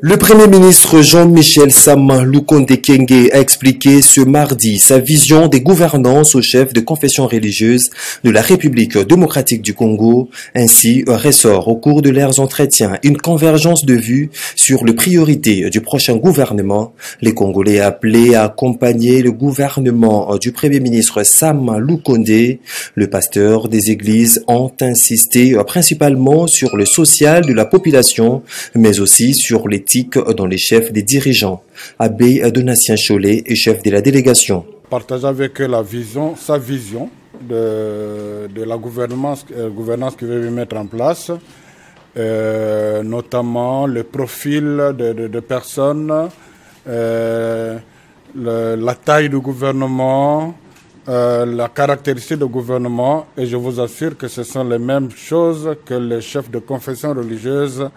Le Premier ministre Jean-Michel Sama Lukonde Kyenge a expliqué ce mardi sa vision des gouvernances aux chefs de confession religieuse de la République démocratique du Congo. Ainsi ressort au cours de leurs entretiens une convergence de vues sur les priorités du prochain gouvernement. Les Congolais appelés à accompagner le gouvernement du Premier ministre Sama Lukonde. Le pasteur des églises ont insisté principalement sur le social de la population, mais aussi sur l'éthique dans les chefs des dirigeants. Abbé Donatien Cholet est chef de la délégation. Partage avec eux sa vision de la gouvernance qu'il veut mettre en place, notamment le profil de personnes, la taille du gouvernement, la caractéristique du gouvernement, et je vous assure que ce sont les mêmes choses que les chefs de confession religieuse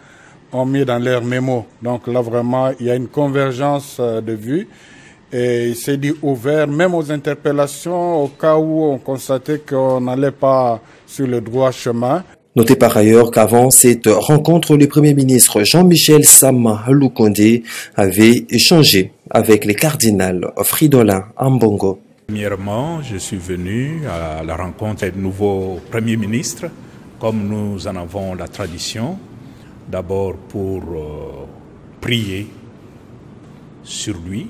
ont mis dans leurs mémos. Donc là vraiment il y a une convergence de vues et il s'est dit ouvert même aux interpellations au cas où on constatait qu'on n'allait pas sur le droit chemin. Notez par ailleurs qu'avant cette rencontre, le Premier ministre Jean-Michel Sama Lukonde avait échangé avec les cardinals Fridolin Ambongo. Premièrement, je suis venu à la rencontre du nouveau Premier ministre, comme nous en avons la tradition. D'abord pour prier sur lui,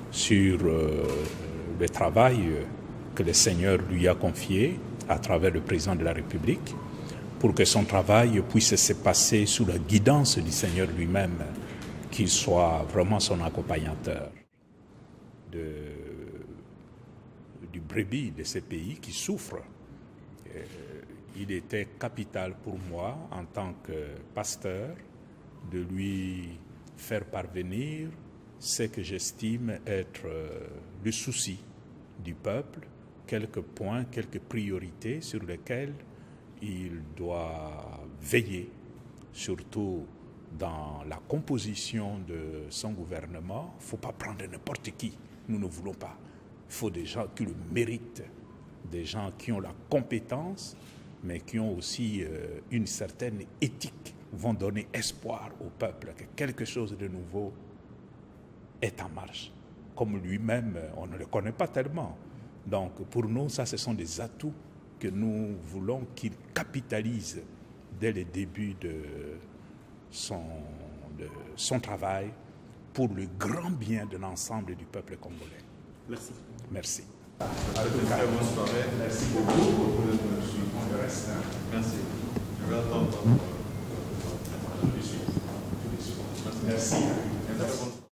sur le travail que le Seigneur lui a confié à travers le président de la République, pour que son travail puisse se passer sous la guidance du Seigneur lui-même, qu'il soit vraiment son accompagnateur du brebis de ce pays qui souffre. Il était capital pour moi, en tant que pasteur, de lui faire parvenir ce que j'estime être le souci du peuple, quelques points, quelques priorités sur lesquelles il doit veiller, surtout dans la composition de son gouvernement. Il ne faut pas prendre n'importe qui, nous ne voulons pas. Il faut des gens qui le méritent, des gens qui ont la compétence, mais qui ont aussi une certaine éthique, vont donner espoir au peuple que quelque chose de nouveau est en marche. Comme lui-même, on ne le connaît pas tellement. Donc pour nous, ça, ce sont des atouts que nous voulons qu'il capitalise dès le début de son travail pour le grand bien de l'ensemble du peuple congolais. Merci. Merci. Avec une très bonne soirée. Merci beaucoup pour le reste. Merci. Je vais attendre. Merci.